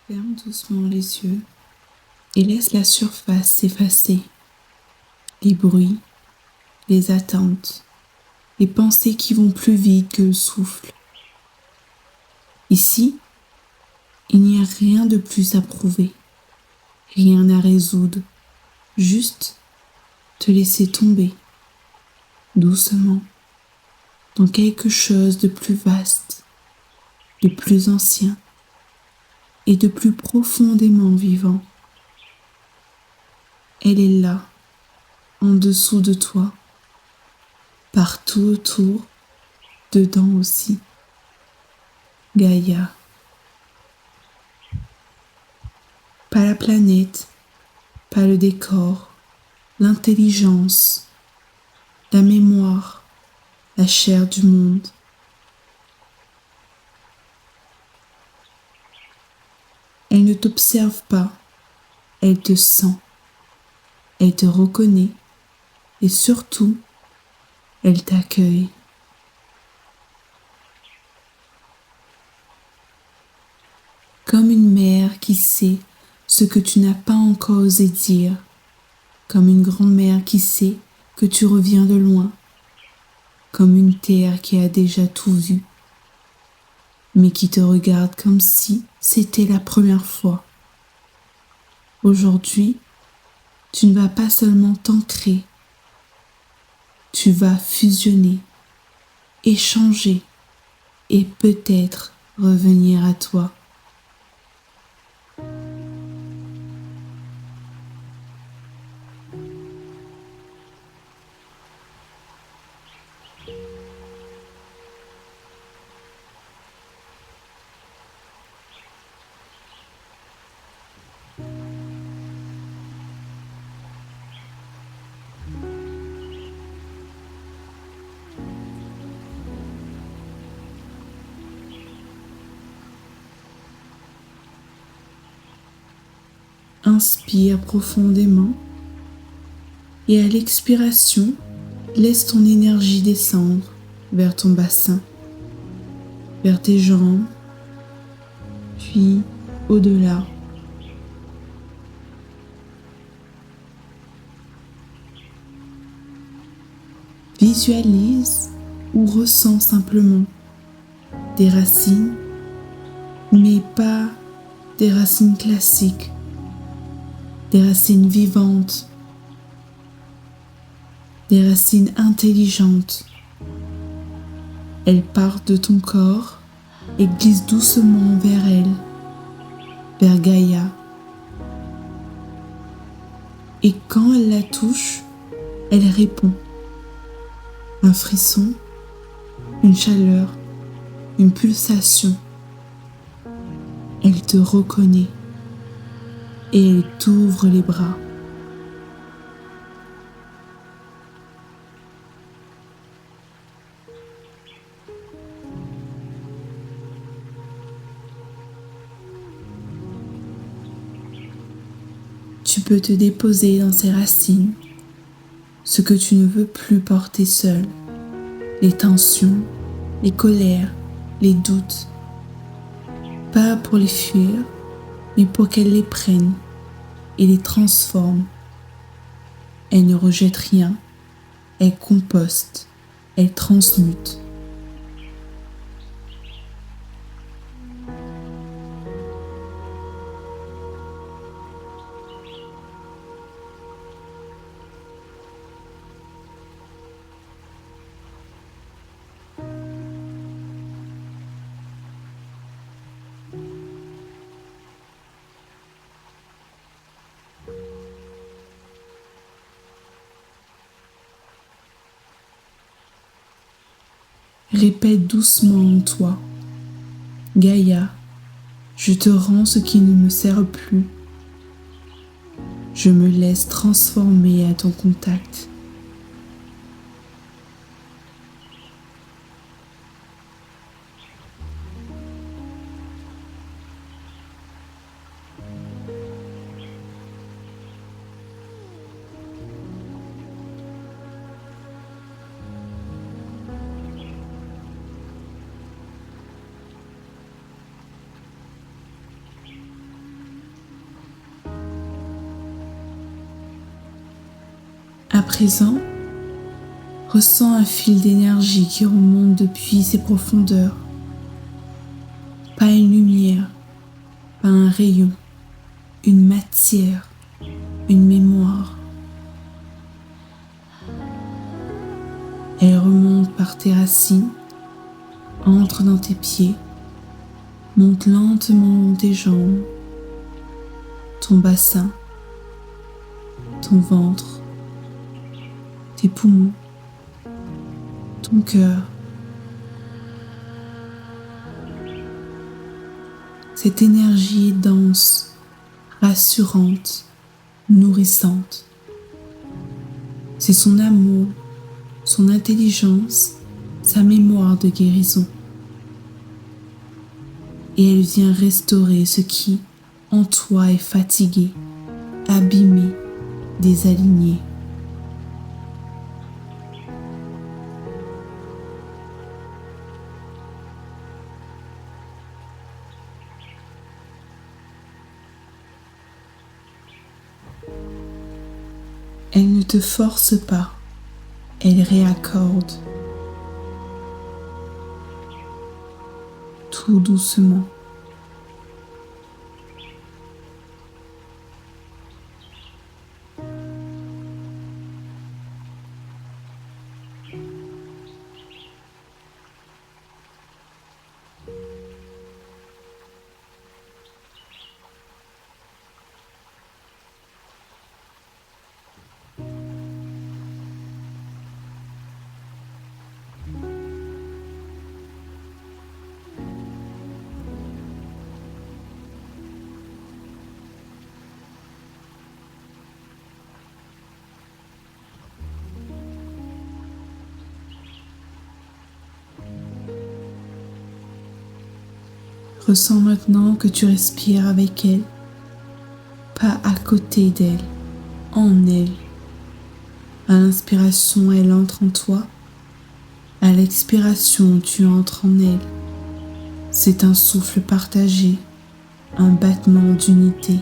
Ferme doucement les yeux et laisse la surface s'effacer. Les bruits, les attentes, les pensées qui vont plus vite que le souffle. Ici, il n'y a rien de plus à prouver, rien à résoudre, juste te laisser tomber, doucement, dans quelque chose de plus vaste, de plus ancien et de plus profondément vivant. Elle est là, en dessous de toi, partout autour, dedans aussi. Gaïa. Pas la planète, pas le décor, l'intelligence, la mémoire, la chair du monde. Elle ne t'observe pas, elle te sent, elle te reconnaît et surtout, elle t'accueille. Comme une mère qui sait ce que tu n'as pas encore osé dire, comme une grand-mère qui sait que tu reviens de loin, comme une terre qui a déjà tout vu, mais qui te regarde comme si c'était la première fois. Aujourd'hui, tu ne vas pas seulement t'ancrer, tu vas fusionner, échanger et peut-être revenir à toi. Inspire profondément et à l'expiration, laisse ton énergie descendre vers ton bassin, vers tes jambes, puis au-delà. Visualise ou ressens simplement des racines, mais pas des racines classiques, des racines vivantes, des racines intelligentes. Elles partent de ton corps et glissent doucement vers elle, vers Gaïa. Et quand elle la touche, elle répond. Un frisson, une chaleur, une pulsation. Elle te reconnaît et elle t'ouvre les bras. Tu peux te déposer dans ses racines, ce que tu ne veux plus porter seul, les tensions, les colères, les doutes, pas pour les fuir, mais pour qu'elle les prenne et les transforme. Elle ne rejette rien, elle composte, elle transmute. Répète doucement en toi. Gaïa, je te rends ce qui ne me sert plus. Je me laisse transformer à ton contact. À présent, ressens un fil d'énergie qui remonte depuis ses profondeurs. Pas une lumière, pas un rayon, une matière, une mémoire. Elle remonte par tes racines, entre dans tes pieds, monte lentement tes jambes, ton bassin, ton ventre, tes poumons, ton cœur. Cette énergie est dense, rassurante, nourrissante. C'est son amour, son intelligence, sa mémoire de guérison. Et elle vient restaurer ce qui, en toi, est fatigué, abîmé, désaligné. Elle ne te force pas, elle réaccorde. Tout doucement. Ressens maintenant que tu respires avec elle, pas à côté d'elle, en elle. À l'inspiration, elle entre en toi. À l'expiration, tu entres en elle. C'est un souffle partagé, un battement d'unité.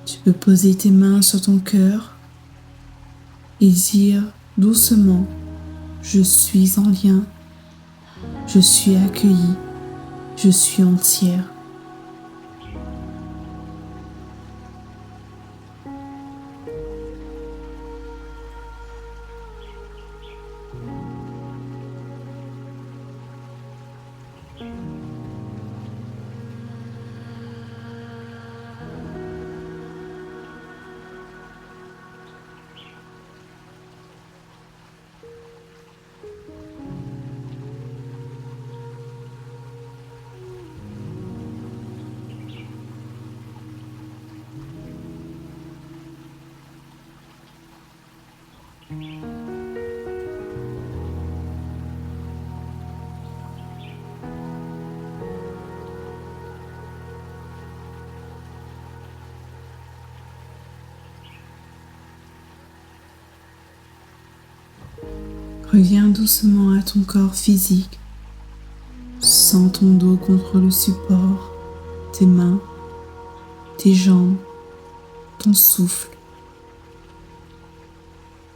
Tu peux poser tes mains sur ton cœur et dire doucement: je suis en lien, je suis accueillie, je suis entière. Reviens doucement à ton corps physique. Sens ton dos contre le support, tes mains, tes jambes, ton souffle.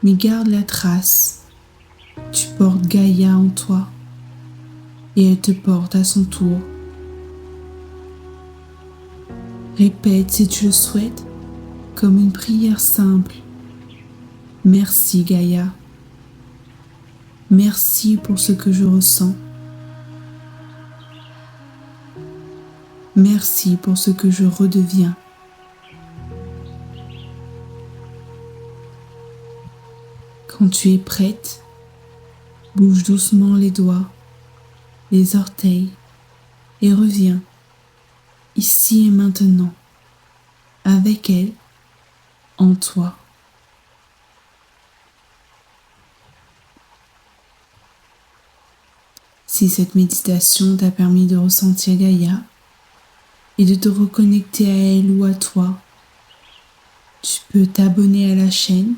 Mais garde la trace. Tu portes Gaïa en toi et elle te porte à son tour. Répète si tu le souhaites comme une prière simple. Merci Gaïa. Merci pour ce que je ressens. Merci pour ce que je redeviens. Quand tu es prête, bouge doucement les doigts, les orteils et reviens, ici et maintenant, avec elle, en toi. Si cette méditation t'a permis de ressentir Gaïa et de te reconnecter à elle ou à toi, tu peux t'abonner à la chaîne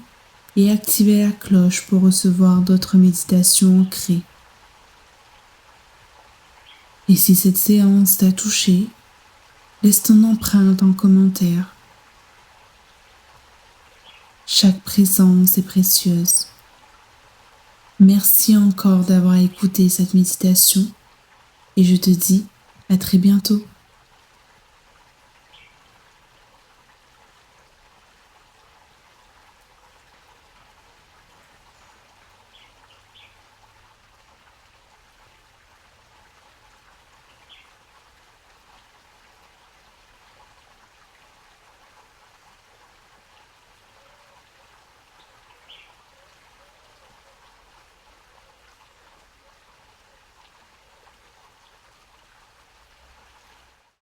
et activer la cloche pour recevoir d'autres méditations ancrées. Et si cette séance t'a touché, Laisse ton empreinte en commentaire. Chaque présence est précieuse. Merci encore d'avoir écouté cette méditation et je te dis à très bientôt.